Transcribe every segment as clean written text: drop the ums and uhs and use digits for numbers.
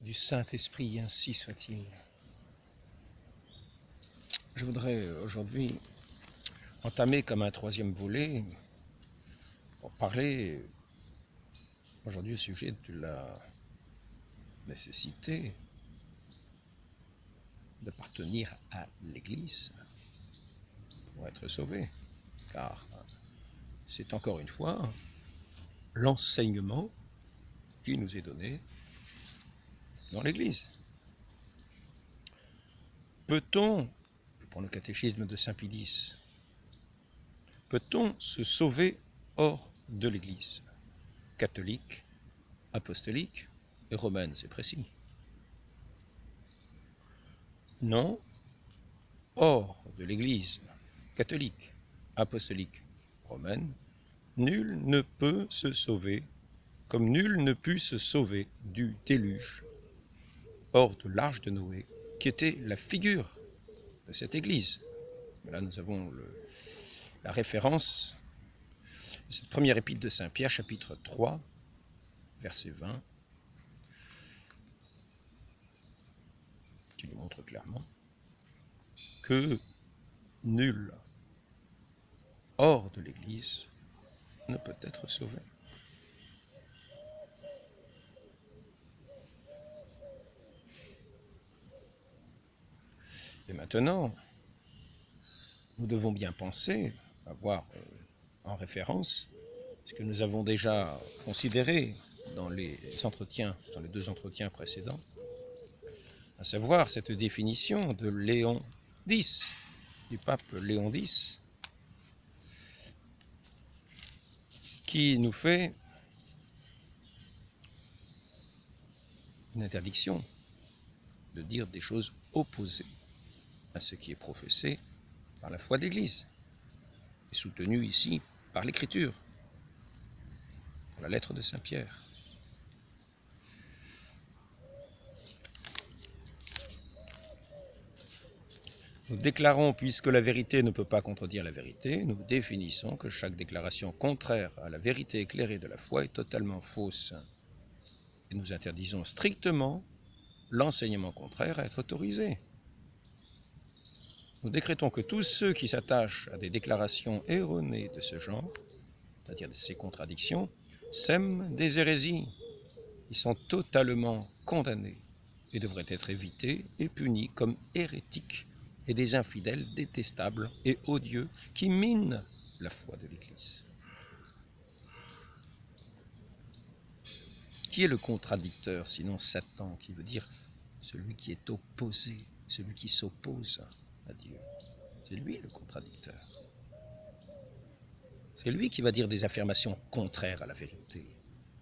du Saint-Esprit, ainsi soit-il. Je voudrais aujourd'hui entamer comme un troisième volet pour parler aujourd'hui au sujet de la nécessité d'appartenir à l'Église pour être sauvé, car c'est encore une fois l'enseignement qui nous est donné dans l'Église. Peut-on, je prends le catéchisme de Saint-Pie X, peut-on se sauver hors de l'Église catholique, apostolique et romaine, c'est précis? Non, hors de l'Église catholique, apostolique, romaine, nul ne peut se sauver comme nul ne put se sauver du déluge hors de l'arche de Noé, qui était la figure de cette Église. Là, nous avons la référence de cette première épître de Saint Pierre, chapitre 3, verset 20, qui nous montre clairement que nul hors de l'Église ne peut être sauvé. Et maintenant, nous devons bien penser, avoir en référence ce que nous avons déjà considéré dans les entretiens, dans les deux entretiens précédents, à savoir cette définition de Léon X, du pape Léon X, qui nous fait une interdiction de dire des choses opposées à ce qui est professé par la foi de l'Église, et soutenu ici par l'Écriture, par la lettre de Saint Pierre. Nous déclarons, puisque la vérité ne peut pas contredire la vérité, nous définissons que chaque déclaration contraire à la vérité éclairée de la foi est totalement fausse. Et nous interdisons strictement l'enseignement contraire à être autorisé. Nous décrétons que tous ceux qui s'attachent à des déclarations erronées de ce genre, c'est-à-dire de ces contradictions, sèment des hérésies. Ils sont totalement condamnés et devraient être évités et punis comme hérétiques et des infidèles détestables et odieux qui minent la foi de l'Église. Qui est le contradicteur, sinon Satan, qui veut dire celui qui est opposé, celui qui s'oppose à Dieu? C'est lui le contradicteur. C'est lui qui va dire des affirmations contraires à la vérité.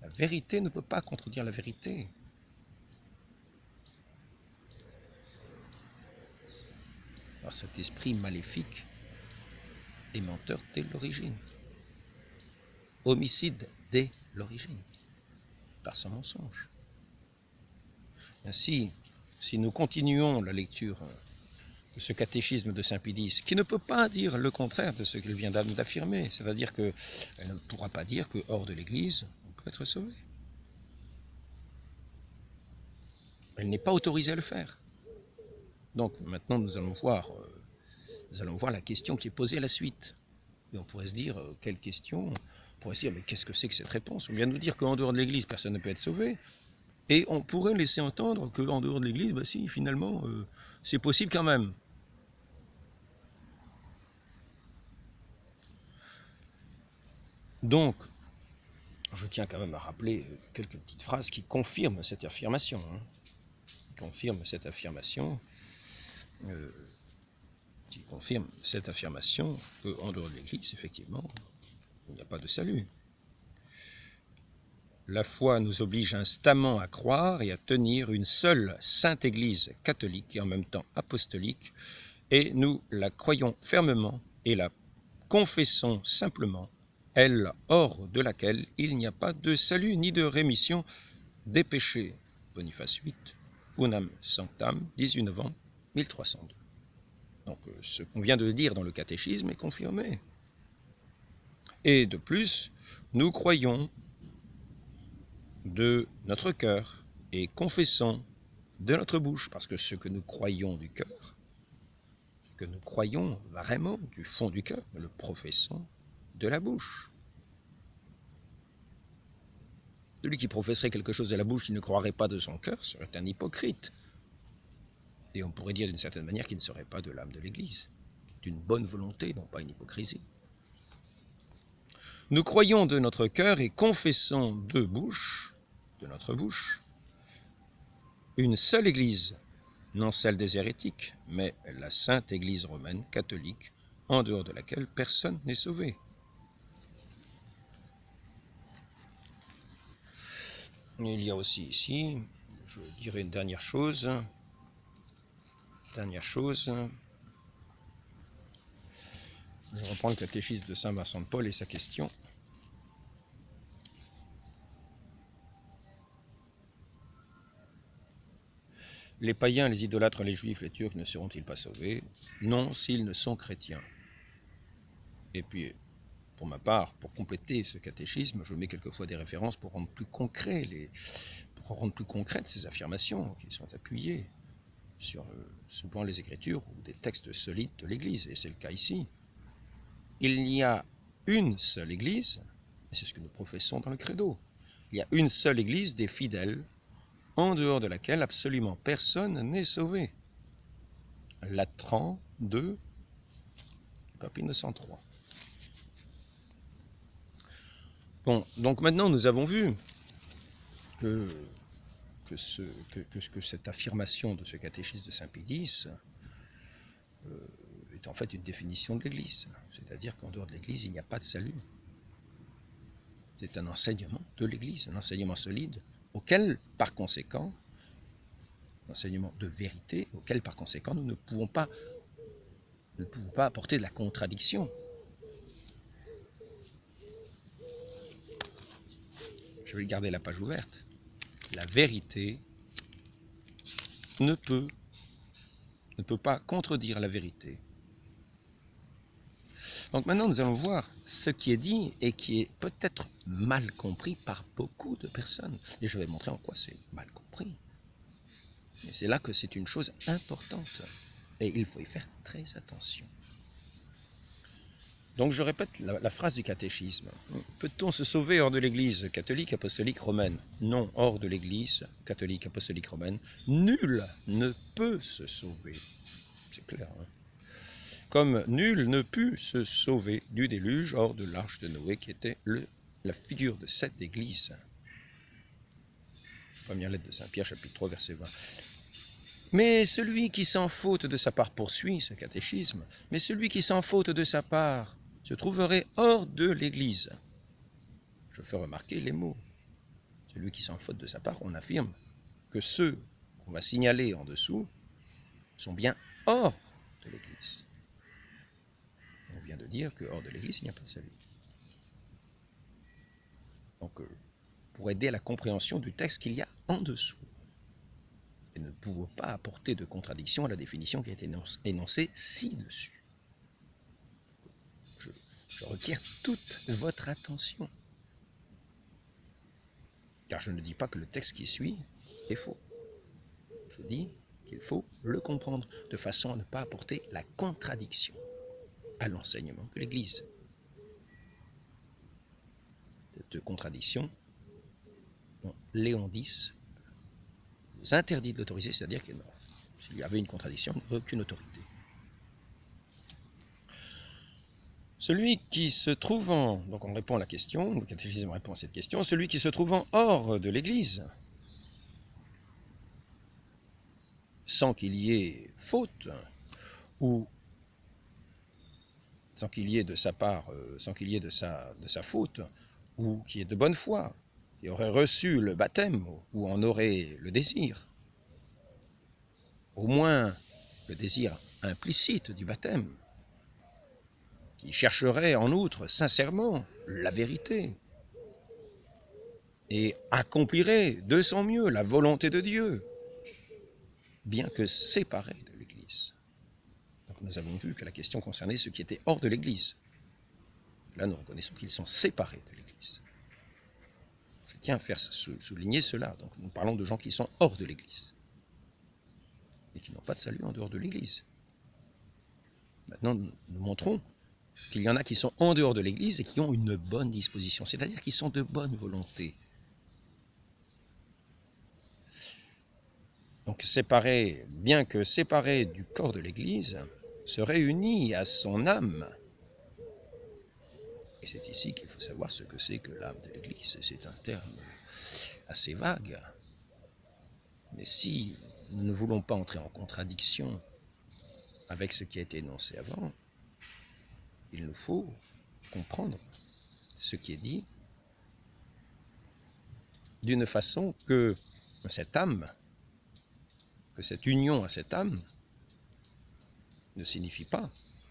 La vérité ne peut pas contredire la vérité. Alors cet esprit maléfique est menteur dès l'origine, homicide dès l'origine, par son mensonge. Ainsi, si nous continuons la lecture de ce catéchisme de Saint Pie X, qui ne peut pas dire le contraire de ce qu'il vient d'affirmer, c'est-à-dire qu'elle ne pourra pas dire que hors de l'Église, on peut être sauvé. Elle n'est pas autorisée à le faire. Donc maintenant nous allons voir la question qui est posée à la suite. Et on pourrait se dire, quelle question? On pourrait se dire, mais qu'est-ce que c'est que cette réponse? On vient de nous dire qu'en dehors de l'Église, personne ne peut être sauvé. Et on pourrait laisser entendre qu'en dehors de l'Église, bah si, finalement, c'est possible quand même. Donc, je tiens quand même à rappeler quelques petites phrases qui confirment cette affirmation. Qui confirme cette affirmation qu'en dehors de l'Église, effectivement, il n'y a pas de salut. La foi nous oblige instamment à croire et à tenir une seule sainte Église catholique et en même temps apostolique, et nous la croyons fermement et la confessons simplement, elle hors de laquelle il n'y a pas de salut ni de rémission des péchés. Boniface VIII, Unam Sanctam, 18 novembre 1302. Donc ce qu'on vient de dire dans le catéchisme est confirmé. Et de plus, nous croyons de notre cœur et confessons de notre bouche, parce que ce que nous croyons du cœur, ce que nous croyons vraiment du fond du cœur, nous le professons de la bouche. Celui qui professerait quelque chose de la bouche qui ne croirait pas de son cœur serait un hypocrite. Et on pourrait dire d'une certaine manière qu'il ne serait pas de l'âme de l'Église. C'est une bonne volonté, non pas une hypocrisie. Nous croyons de notre cœur et confessons de notre bouche, une seule Église, non celle des hérétiques, mais la Sainte Église romaine catholique, en dehors de laquelle personne n'est sauvé. Il y a aussi ici, je dirais une dernière chose. Je reprends le catéchisme de Saint Vincent de Paul et sa question. Les païens, les idolâtres, les juifs, les turcs ne seront-ils pas sauvés? Non, s'ils ne sont chrétiens. Et puis, pour ma part, pour compléter ce catéchisme, je mets quelquefois des références pour rendre plus concrètes ces affirmations qui sont appuyées sur souvent les Écritures ou des textes solides de l'Église, et c'est le cas ici. Il y a une seule Église, et c'est ce que nous professons dans le credo. Il y a une seule Église des fidèles, en dehors de laquelle absolument personne n'est sauvé. Latran 2, chapitre 903. Bon, donc maintenant nous avons vu que cette affirmation de ce catéchisme de Saint Pie X est en fait une définition de l'Église. C'est-à-dire qu'en dehors de l'Église, il n'y a pas de salut. C'est un enseignement de l'Église, un enseignement solide, auquel, par conséquent, enseignement de vérité, auquel, par conséquent, nous ne pouvons pas apporter de la contradiction. Je vais garder la page ouverte. La vérité ne peut pas contredire la vérité. Donc maintenant, nous allons voir ce qui est dit et qui est peut-être mal compris par beaucoup de personnes. Et je vais montrer en quoi c'est mal compris. Et c'est là que c'est une chose importante. Et il faut y faire très attention. Donc je répète la phrase du catéchisme. Peut-on se sauver hors de l'Église catholique, apostolique, romaine? Non, hors de l'Église catholique, apostolique, romaine, nul ne peut se sauver. C'est clair, hein? Comme nul ne put se sauver du déluge hors de l'arche de Noé, qui était la figure de cette Église. Première lettre de Saint Pierre, chapitre 3, verset 20. Mais celui qui sans faute de sa part poursuit ce catéchisme, mais celui qui sans faute de sa part se trouverait hors de l'Église. Je fais remarquer les mots. Celui qui sans faute de sa part, on affirme que ceux qu'on va signaler en dessous sont bien hors de l'Église. On vient de dire que hors de l'Église, il n'y a pas de salut. Donc, pour aider à la compréhension du texte qu'il y a en dessous, et ne pouvons pas apporter de contradiction à la définition qui a été énoncée ci-dessus. Je requiers toute votre attention. Car je ne dis pas que le texte qui suit est faux. Je dis qu'il faut le comprendre de façon à ne pas apporter la contradiction à l'enseignement de l'Église. Cette contradiction, Léon X nous interdit de l'autoriser, c'est-à-dire que s'il y avait une contradiction, il n'y aurait aucune autorité. Celui qui se trouvant, donc on répond à la question, le catéchisme répond à cette question, celui qui se trouvant hors de l'Église, sans qu'il y ait faute, ou sans qu'il y ait de sa part, sans qu'il y ait de sa faute, ou qui est de bonne foi, qui aurait reçu le baptême, ou en aurait le désir, au moins le désir implicite du baptême, qui chercherait en outre sincèrement la vérité et accomplirait de son mieux la volonté de Dieu, bien que séparé de l'Église. Donc nous avons vu que la question concernait ceux qui étaient hors de l'Église. Là, nous reconnaissons qu'ils sont séparés de l'Église. Je tiens à faire souligner cela. Donc nous parlons de gens qui sont hors de l'Église. pas de salut en dehors de l'Église. Maintenant, nous montrons qu'il y en a qui sont en dehors de l'Église et qui ont une bonne disposition, c'est-à-dire qui sont de bonne volonté. Donc bien que séparés du corps de l'Église, se réunit à son âme. Et c'est ici qu'il faut savoir ce que c'est que l'âme de l'Église. C'est un terme assez vague. Mais si nous ne voulons pas entrer en contradiction avec ce qui a été énoncé avant, il nous faut comprendre ce qui est dit d'une façon que cette âme, que cette union à cette âme ne signifie pas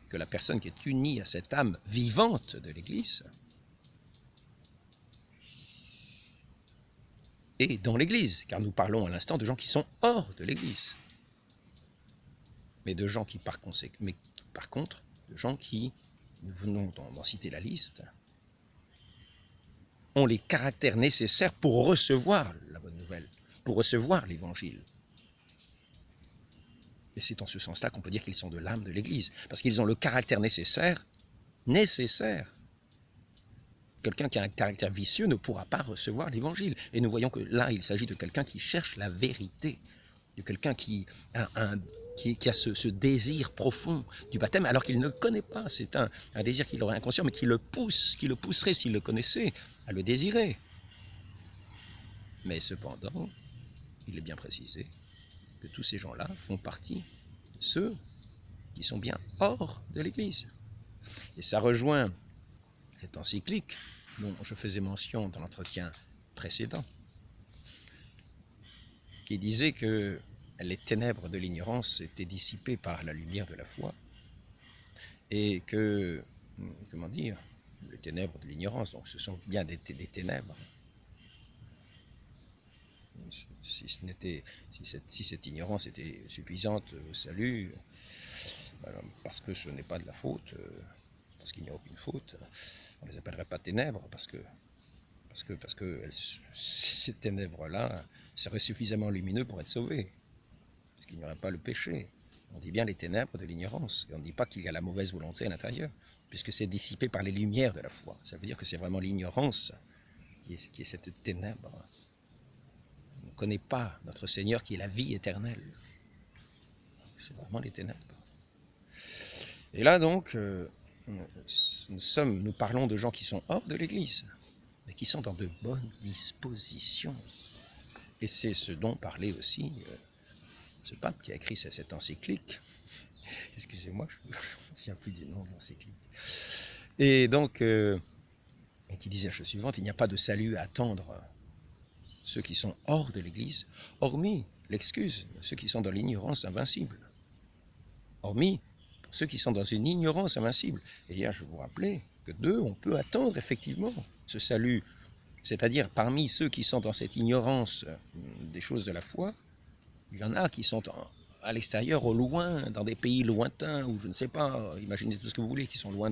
que la personne qui est unie à cette âme vivante de l'Église est dans l'Église, car nous parlons à l'instant de gens qui sont hors de l'Église, mais de gens qui par contre, de gens qui, nous venons d'en citer la liste, ont les caractères nécessaires pour recevoir la bonne nouvelle, pour recevoir l'Évangile. Et c'est en ce sens-là qu'on peut dire qu'ils sont de l'âme de l'Église, parce qu'ils ont le caractère nécessaire. Quelqu'un qui a un caractère vicieux ne pourra pas recevoir l'Évangile. Et nous voyons que là, il s'agit de quelqu'un qui cherche la vérité, de quelqu'un qui a ce désir profond du baptême, alors qu'il ne le connaît pas. C'est un désir qu'il aurait inconscient, mais qui le pousserait, s'il le connaissait, à le désirer. Mais cependant, il est bien précisé que tous ces gens-là font partie de ceux qui sont bien hors de l'Église. Et ça rejoint cette encyclique dont je faisais mention dans l'entretien précédent, qui disait que les ténèbres de l'ignorance étaient dissipées par la lumière de la foi, et que, comment dire, les ténèbres de l'ignorance, donc ce sont bien des ténèbres. Si cette ignorance était suffisante au salut, parce que ce n'est pas de la faute, parce qu'il n'y a aucune faute, on ne les appellerait pas ténèbres, parce que ces ténèbres-là seraient suffisamment lumineux pour être sauvés, parce qu'il n'y aurait pas le péché. On dit bien les ténèbres de l'ignorance, et on ne dit pas qu'il y a la mauvaise volonté à l'intérieur, puisque c'est dissipé par les lumières de la foi. Ça veut dire que c'est vraiment l'ignorance qui est cette ténèbre. On ne connaît pas notre Seigneur qui est la vie éternelle. C'est vraiment les ténèbres. Et là donc, nous parlons de gens qui sont hors de l'Église, mais qui sont dans de bonnes dispositions. Et c'est ce dont parlait aussi ce pape qui a écrit cette encyclique. Excusez-moi, je ne me souviens plus des noms de l'encyclique. Et donc, et qui disait la chose suivante, il n'y a pas de salut à attendre ceux qui sont hors de l'Église, hormis l'excuse de ceux qui sont dans l'ignorance invincible. Hormis ceux qui sont dans une ignorance invincible. Et hier, je vous rappelais que d'eux, on peut attendre effectivement ce salut. C'est-à-dire, parmi ceux qui sont dans cette ignorance des choses de la foi, il y en a qui sont à l'extérieur, au loin, dans des pays lointains, ou je ne sais pas, imaginez tout ce que vous voulez, qui sont loin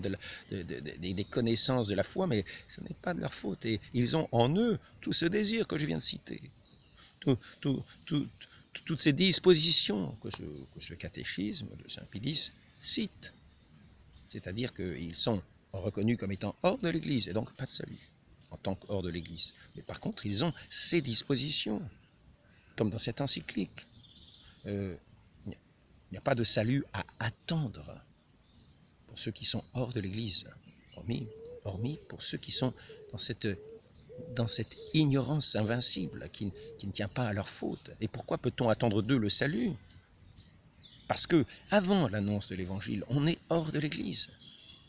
des connaissances de la foi, mais ce n'est pas de leur faute. Et ils ont en eux tout ce désir que je viens de citer, toutes ces dispositions que ce catéchisme de Saint-Pédis cite. C'est-à-dire qu'ils sont reconnus comme étant hors de l'Église, et donc pas de salut, en tant qu'hors de l'Église. Mais par contre, ils ont ces dispositions, comme dans cette encyclique. Il n'y a pas de salut à attendre pour ceux qui sont hors de l'Église, hormis pour ceux qui sont dans cette ignorance invincible qui ne tient pas à leur faute. Et pourquoi peut-on attendre d'eux le salut? Parce que avant l'annonce de l'Évangile, on est hors de l'Église.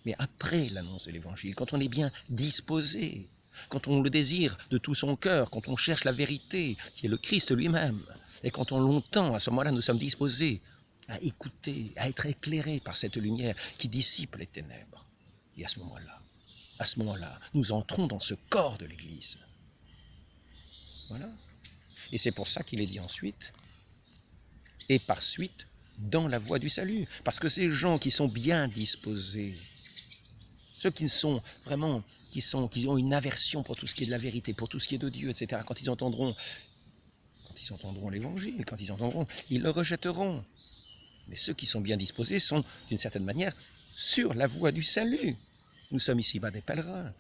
Mais après l'annonce de l'Évangile, quand on est bien disposé, quand on le désire de tout son cœur, quand on cherche la vérité, qui est le Christ lui-même, et quand on l'entend, à ce moment-là, nous sommes disposés à écouter, à être éclairés par cette lumière qui dissipe les ténèbres. Et à ce moment-là, nous entrons dans ce corps de l'Église. Voilà. Et c'est pour ça qu'il est dit ensuite, et par suite, dans la voie du salut. Parce que ces gens qui sont bien disposés, ceux qui sont vraiment, qui ont une aversion pour tout ce qui est de la vérité, pour tout ce qui est de Dieu, etc., quand ils entendront l'Évangile, quand ils entendront, ils le rejetteront. Mais ceux qui sont bien disposés sont, d'une certaine manière, sur la voie du salut. Nous sommes ici-bas des pèlerins.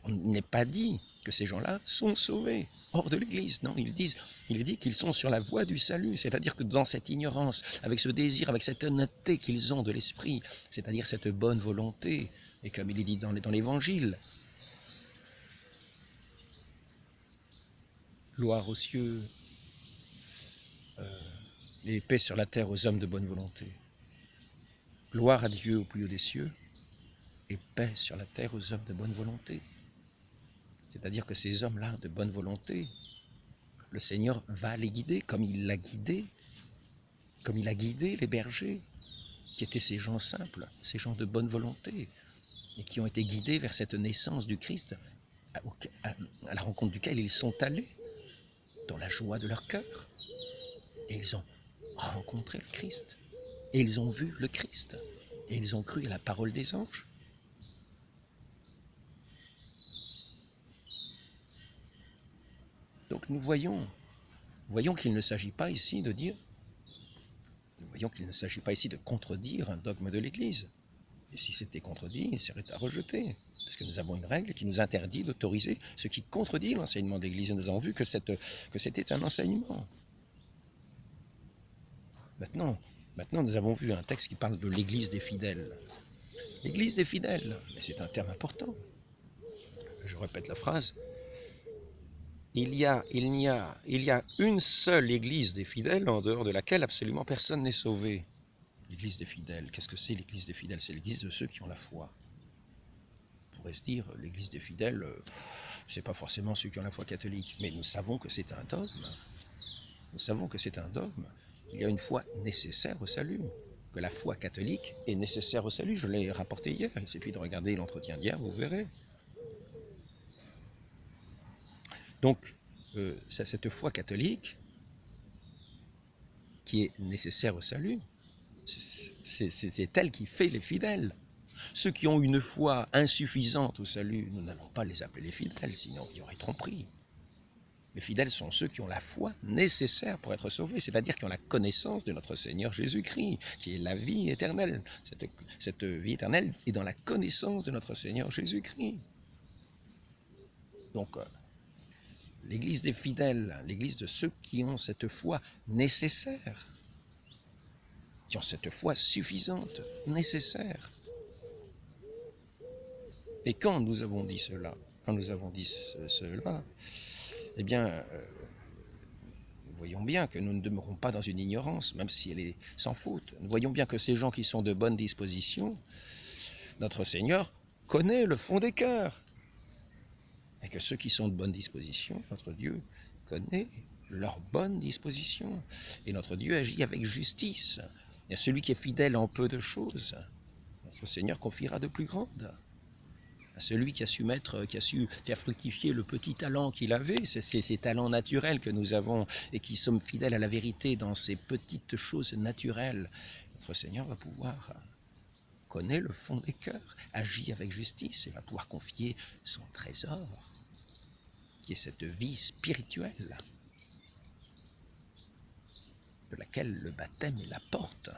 On n'est pas dit que ces gens-là sont sauvés hors de l'Église. Non, il est dit qu'ils sont sur la voie du salut. C'est-à-dire que dans cette ignorance, avec ce désir, avec cette honnêteté qu'ils ont de l'esprit, c'est-à-dire cette bonne volonté, et comme il est dit dans l'Évangile, gloire aux cieux, et paix sur la terre aux hommes de bonne volonté. Gloire à Dieu au plus haut des cieux, et paix sur la terre aux hommes de bonne volonté. C'est-à-dire que ces hommes-là de bonne volonté, le Seigneur va les guider comme il l'a guidé, comme il a guidé les bergers, qui étaient ces gens simples, ces gens de bonne volonté, et qui ont été guidés vers cette naissance du Christ, à la rencontre duquel ils sont allés, dans la joie de leur cœur. Et ils ont rencontré le Christ, et ils ont vu le Christ, et ils ont cru à la parole des anges. Donc nous voyons qu'il ne s'agit pas ici de dire, nous voyons qu'il ne s'agit pas ici de contredire un dogme de l'Église. Et si c'était contredit, il serait à rejeter. Parce que nous avons une règle qui nous interdit d'autoriser ce qui contredit l'enseignement de l'Église. Et nous avons vu que c'était un enseignement. Maintenant, nous avons vu un texte qui parle de l'Église des fidèles. L'Église des fidèles, mais c'est un terme important. Je répète la phrase. Il y a une seule Église des fidèles en dehors de laquelle absolument personne n'est sauvé. L'Église des fidèles, qu'est-ce que c'est l'Église des fidèles? C'est l'Église de ceux qui ont la foi. On pourrait se dire, l'Église des fidèles, c'est pas forcément ceux qui ont la foi catholique, mais nous savons que c'est un dogme. Nous savons que c'est un dogme. Il y a une foi nécessaire au salut, que la foi catholique est nécessaire au salut. Je l'ai rapporté hier, il suffit de regarder l'entretien d'hier, vous verrez. Donc, cette foi catholique, qui est nécessaire au salut, c'est elle qui fait les fidèles. Ceux qui ont une foi insuffisante au salut, nous n'allons pas les appeler les fidèles, sinon il y aurait tromperie. Les fidèles sont ceux qui ont la foi nécessaire pour être sauvés, c'est-à-dire qui ont la connaissance de notre Seigneur Jésus-Christ, qui est la vie éternelle. Cette vie éternelle est dans la connaissance de notre Seigneur Jésus-Christ. Donc, l'Église des fidèles, l'Église de ceux qui ont cette foi nécessaire, qui ont cette foi suffisante, nécessaire. Et quand nous avons dit cela, eh bien, nous voyons bien que nous ne demeurons pas dans une ignorance, même si elle est sans faute. Nous voyons bien que ces gens qui sont de bonne disposition, notre Seigneur connaît le fond des cœurs. Et que ceux qui sont de bonne disposition, notre Dieu connaît leur bonne disposition. Et notre Dieu agit avec justice. Et à celui qui est fidèle en peu de choses, notre Seigneur confiera de plus grandes. À celui qui a fructifié le petit talent qu'il avait, c'est ces talents naturels que nous avons et qui sommes fidèles à la vérité dans ces petites choses naturelles, notre Seigneur va pouvoir connaître le fond des cœurs, agit avec justice et va pouvoir confier son trésor, qui est cette vie spirituelle, de laquelle le baptême est la porte.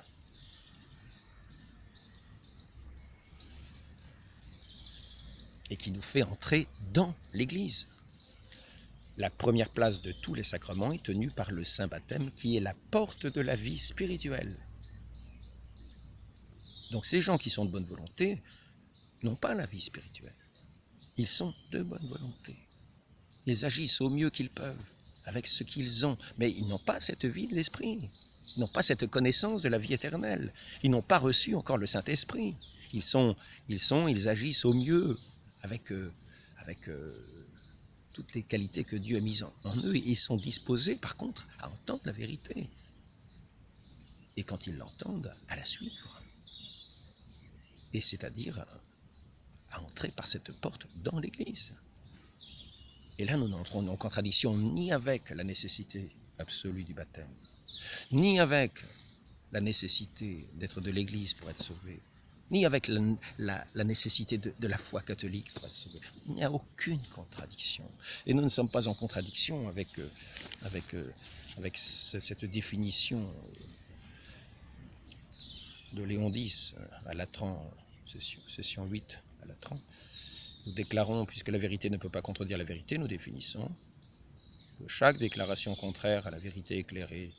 Et qui nous fait entrer dans l'Église. La première place de tous les sacrements est tenue par le Saint Baptême, qui est la porte de la vie spirituelle. Donc ces gens qui sont de bonne volonté n'ont pas la vie spirituelle. Ils sont de bonne volonté. Ils agissent au mieux qu'ils peuvent, avec ce qu'ils ont, mais ils n'ont pas cette vie de l'Esprit. Ils n'ont pas cette connaissance de la vie éternelle. Ils n'ont pas reçu encore le Saint-Esprit. Ils agissent au mieux avec toutes les qualités que Dieu a mises en eux, et ils sont disposés par contre à entendre la vérité. Et quand ils l'entendent, à la suivre. Et c'est-à-dire à entrer par cette porte dans l'Église. Et là, nous n'entrons en contradiction ni avec la nécessité absolue du baptême, ni avec la nécessité d'être de l'Église pour être sauvé, ni avec la nécessité de la foi catholique pour être sauvé. Il n'y a aucune contradiction. Et nous ne sommes pas en contradiction avec cette définition de Léon X à Latran, session 8 à Latran, nous déclarons, puisque la vérité ne peut pas contredire la vérité, nous définissons que chaque déclaration contraire à la vérité éclairée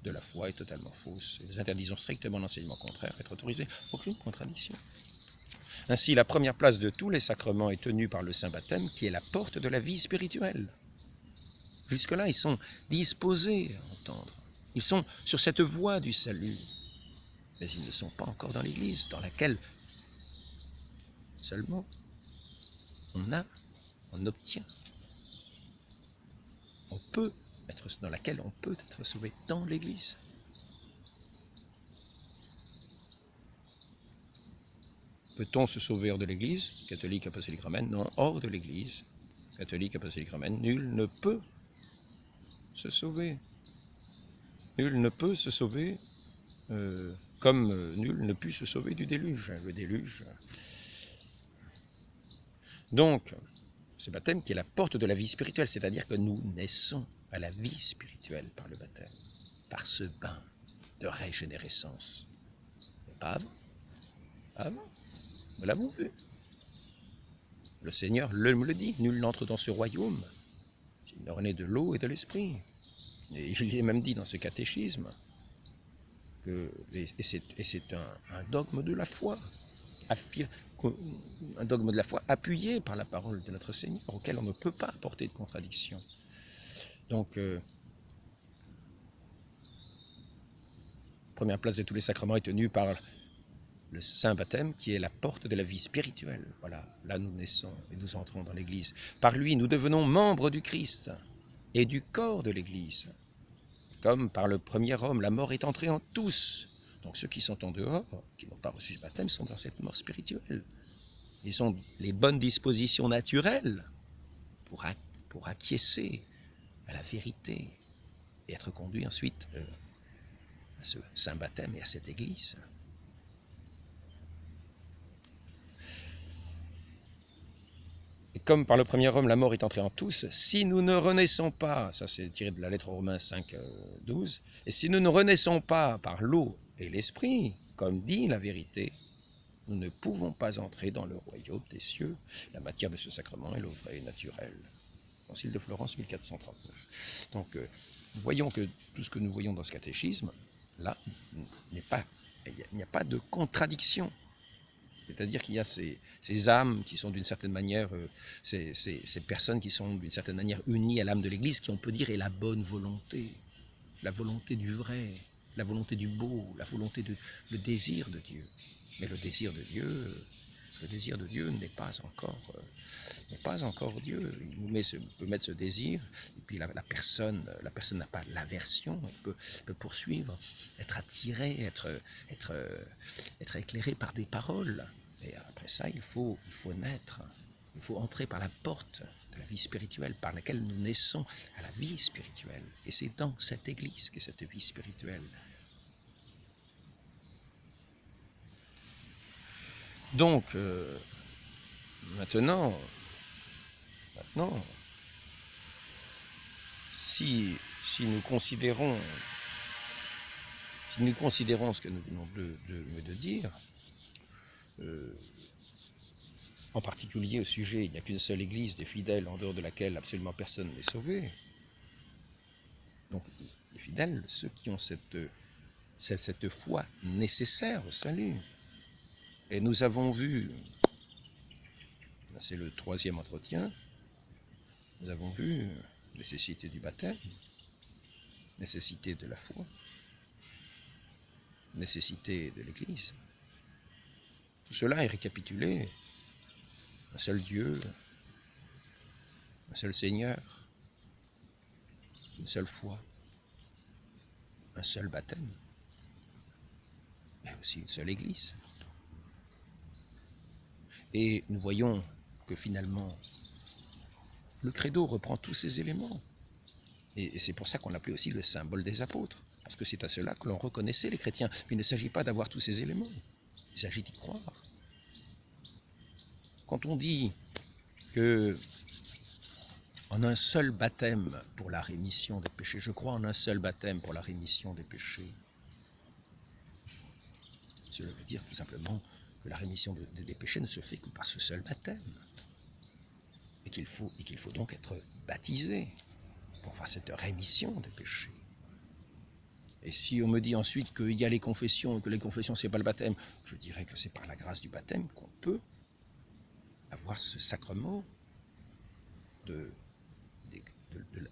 de la foi est totalement fausse, et nous interdisons strictement l'enseignement contraire, être autorisé, aucune contradiction. Ainsi, la première place de tous les sacrements est tenue par le saint baptême, qui est la porte de la vie spirituelle. Jusque-là, ils sont disposés à entendre. Ils sont sur cette voie du salut, mais ils ne sont pas encore dans l'Église, dans laquelle seulement on obtient, dans laquelle on peut être sauvé dans l'Église. Peut-on se sauver hors de l'Église, catholique, apostolique, romaine? Non, hors de l'Église, catholique, apostolique, romaine, nul ne peut se sauver. Nul ne peut se sauver comme nul ne put se sauver du déluge. Le déluge. Donc, ce baptême qui est la porte de la vie spirituelle, c'est-à-dire que nous naissons à la vie spirituelle par le baptême, par ce bain de régénérescence. Mais pas avant. Avant, nous l'avons vu. Le Seigneur me le dit, nul n'entre dans ce royaume s'il ne renaît de l'eau et de l'esprit. Et il est même dit dans ce catéchisme, et c'est un dogme de la foi, un dogme de la foi appuyé par la parole de notre Seigneur, auquel on ne peut pas apporter de contradiction. Donc, première place de tous les sacrements est tenue par le saint baptême, qui est la porte de la vie spirituelle. Voilà, là nous naissons et nous entrons dans l'Église. Par lui, nous devenons membres du Christ et du corps de l'Église. Comme par le premier homme, la mort est entrée en tous. Donc ceux qui sont en dehors, qui n'ont pas reçu ce baptême, sont dans cette mort spirituelle. Ils ont les bonnes dispositions naturelles pour acquiescer à la vérité et être conduits ensuite à ce saint baptême et à cette Église. Et comme par le premier homme, la mort est entrée en tous, si nous ne renaissons pas, ça c'est tiré de la lettre aux Romains 5, 12, et si nous ne renaissons pas par l'eau et l'esprit, comme dit la vérité, nous ne pouvons pas entrer dans le royaume des cieux. La matière de ce sacrement est l'eau vraie et naturelle. Concile de Florence, 1439. Donc, nous voyons que tout ce que nous voyons dans ce catéchisme, là, il n'y a pas de contradiction. C'est-à-dire qu'il y a ces âmes qui sont d'une certaine manière, ces personnes qui sont d'une certaine manière unies à l'âme de l'Église, qui on peut dire est la bonne volonté, la volonté du vrai, la volonté du beau, la volonté le désir de Dieu. Mais le désir de Dieu n'est pas encore Dieu. Il peut mettre ce désir, et puis la personne n'a pas l'aversion, elle peut poursuivre, être attirée, être éclairée par des paroles. Et après ça, il faut naître. Il faut entrer par la porte de la vie spirituelle, par laquelle nous naissons à la vie spirituelle. Et c'est dans cette Église qu'est cette vie spirituelle. Donc, maintenant, si nous considérons ce que nous venons de dire, en particulier au sujet, il n'y a qu'une seule Église des fidèles en dehors de laquelle absolument personne n'est sauvé. Donc, les fidèles, ceux qui ont cette foi nécessaire au salut. Et nous avons vu, c'est le troisième entretien, nous avons vu nécessité du baptême, nécessité de la foi, nécessité de l'Église. Tout cela est récapitulé. Un seul Dieu, un seul Seigneur, une seule foi, un seul baptême, mais aussi une seule Église. Et nous voyons que finalement, le credo reprend tous ces éléments. Et c'est pour ça qu'on l'appelait aussi le symbole des apôtres, parce que c'est à cela que l'on reconnaissait les chrétiens. Mais il ne s'agit pas d'avoir tous ces éléments, il s'agit d'y croire. Quand on dit que en un seul baptême pour la rémission des péchés, je crois en un seul baptême pour la rémission des péchés, Cela veut dire tout simplement que la rémission des péchés ne se fait que par ce seul baptême. Et qu'il faut donc être baptisé pour avoir cette rémission des péchés. Et si on me dit ensuite qu'il y a les confessions, et que les confessions c'est pas le baptême, je dirais que c'est par la grâce du baptême qu'on peut avoir ce sacrement de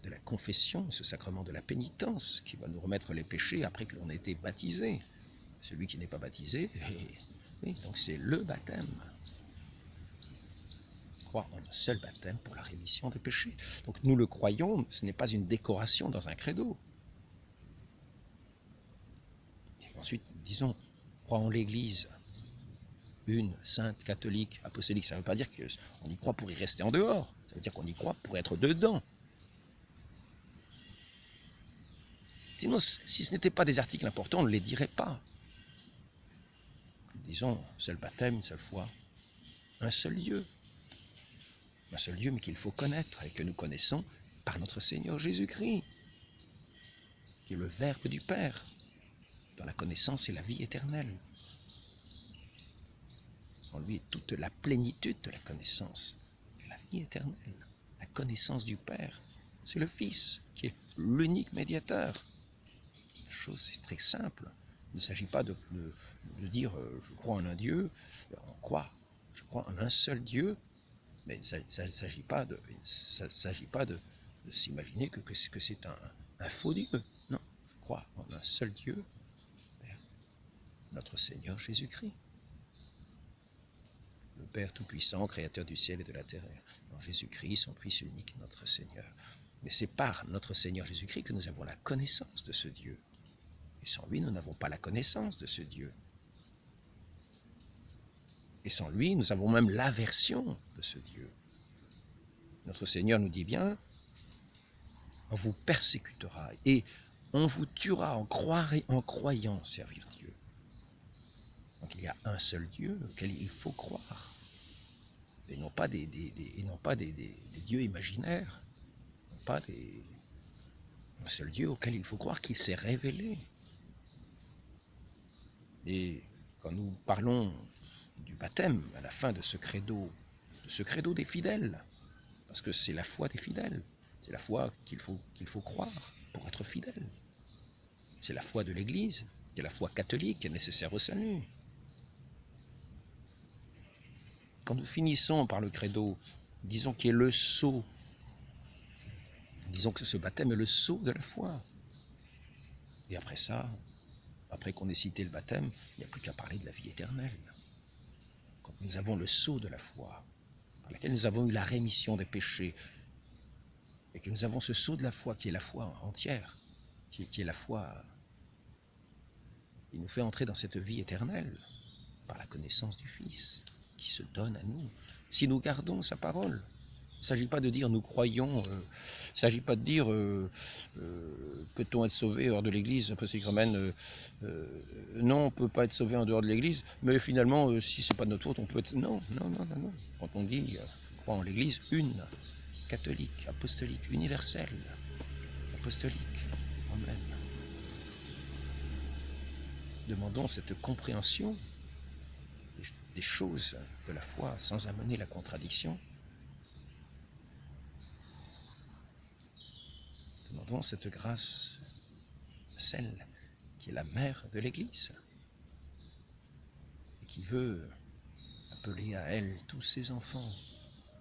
la confession, ce sacrement de la pénitence qui va nous remettre les péchés après que l'on ait été baptisé. Celui qui n'est pas baptisé, oui, donc c'est le baptême. Croire en un seul baptême pour la rémission des péchés. Donc nous le croyons, ce n'est pas une décoration dans un credo. Et ensuite, disons, croire en l'Église, une, sainte, catholique, apostolique, ça ne veut pas dire qu'on y croit pour y rester en dehors, ça veut dire qu'on y croit pour être dedans. Sinon, si ce n'était pas des articles importants, on ne les dirait pas. Disons, seul baptême, une seule foi, un seul Dieu. Un seul Dieu, mais qu'il faut connaître et que nous connaissons par notre Seigneur Jésus-Christ, qui est le Verbe du Père, dont la connaissance est la vie éternelle. En lui est toute la plénitude de la connaissance, de la vie éternelle. La connaissance du Père, c'est le Fils, qui est l'unique médiateur. La chose est très simple. Il ne s'agit pas de dire je crois en un Dieu, je crois en un seul Dieu, mais il ne s'agit pas de s'imaginer que c'est un faux Dieu. Non, je crois en un seul Dieu, notre Seigneur Jésus-Christ. Le Père Tout-Puissant, Créateur du ciel et de la terre, en Jésus-Christ, son Fils unique, notre Seigneur. Mais c'est par notre Seigneur Jésus-Christ que nous avons la connaissance de ce Dieu. Et sans lui, nous n'avons pas la connaissance de ce Dieu. Et sans lui, nous avons même l'aversion de ce Dieu. Notre Seigneur nous dit bien, on vous persécutera et on vous tuera en croyant servir Dieu. Donc il y a un seul Dieu auquel il faut croire. Et non pas des dieux imaginaires, non pas un seul Dieu auquel il faut croire qu'il s'est révélé. Et quand nous parlons du baptême, à la fin de ce credo des fidèles, parce que c'est la foi des fidèles, c'est la foi qu'il faut croire pour être fidèle. C'est la foi de l'Église, qui est la foi catholique, qui est nécessaire au salut. Quand nous finissons par le credo, disons qu'il est le sceau, disons que ce baptême est le sceau de la foi. Et après ça, après qu'on ait cité le baptême, il n'y a plus qu'à parler de la vie éternelle. Quand nous avons le sceau de la foi, par laquelle nous avons eu la rémission des péchés, et que nous avons ce sceau de la foi qui est la foi entière, qui est la foi, il nous fait entrer dans cette vie éternelle par la connaissance du Fils qui se donne à nous. Si nous gardons sa parole, il ne s'agit pas de dire nous croyons, il ne s'agit pas de dire peut-on être sauvé hors de l'Église apostolique romaine, non, on ne peut pas être sauvé en dehors de l'Église, mais finalement, si ce n'est pas de notre faute, on peut être... Non. Quand on dit je crois en l'Église, une, catholique, apostolique, universelle, apostolique, romaine. Demandons cette compréhension des choses de la foi sans amener la contradiction. Demandons cette grâce, celle qui est la mère de l'Église et qui veut appeler à elle tous ses enfants,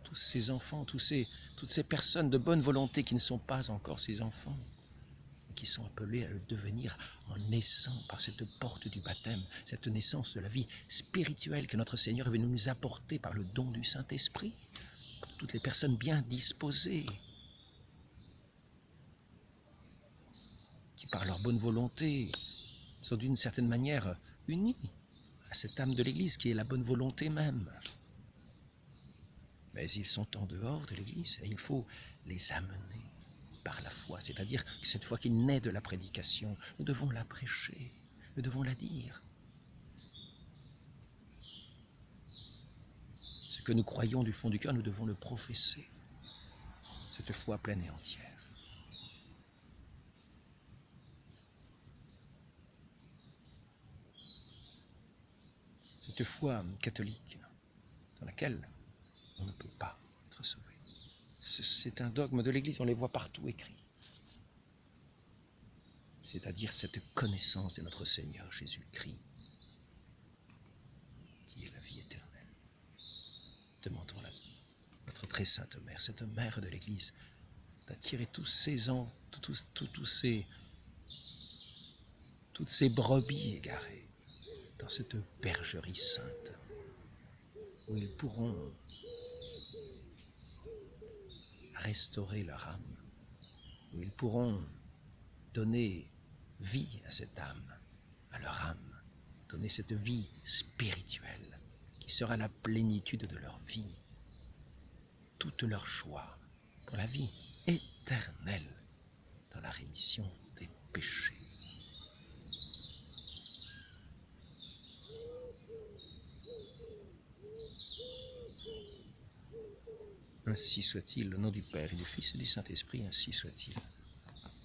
toutes ces personnes de bonne volonté qui ne sont pas encore ses enfants, et qui sont appelés à le devenir en naissant par cette porte du baptême, cette naissance de la vie spirituelle que notre Seigneur est venu nous apporter par le don du Saint-Esprit, pour toutes les personnes bien disposées, qui par leur bonne volonté sont d'une certaine manière unies à cette âme de l'Église qui est la bonne volonté même. Mais ils sont en dehors de l'Église et il faut les amener par la foi, c'est-à-dire que cette foi qui naît de la prédication, nous devons la prêcher, nous devons la dire. Ce que nous croyons du fond du cœur, nous devons le professer, cette foi pleine et entière. cette foi catholique dans laquelle on ne peut pas être sauvé. C'est un dogme de l'Église, on les voit partout écrits. C'est-à-dire cette connaissance de notre Seigneur Jésus-Christ, qui est la vie éternelle. Demandons-la, notre très sainte mère, cette mère de l'Église, d'attirer tous ces toutes ces brebis égarées dans cette bergerie sainte, où ils pourront restaurer leur âme, où ils pourront donner vie à cette âme, à leur âme, donner cette vie spirituelle qui sera la plénitude de leur vie, toute leur joie pour la vie éternelle dans la rémission des péchés. Ainsi soit-il, au nom du Père et du Fils et du Saint-Esprit, ainsi soit-il.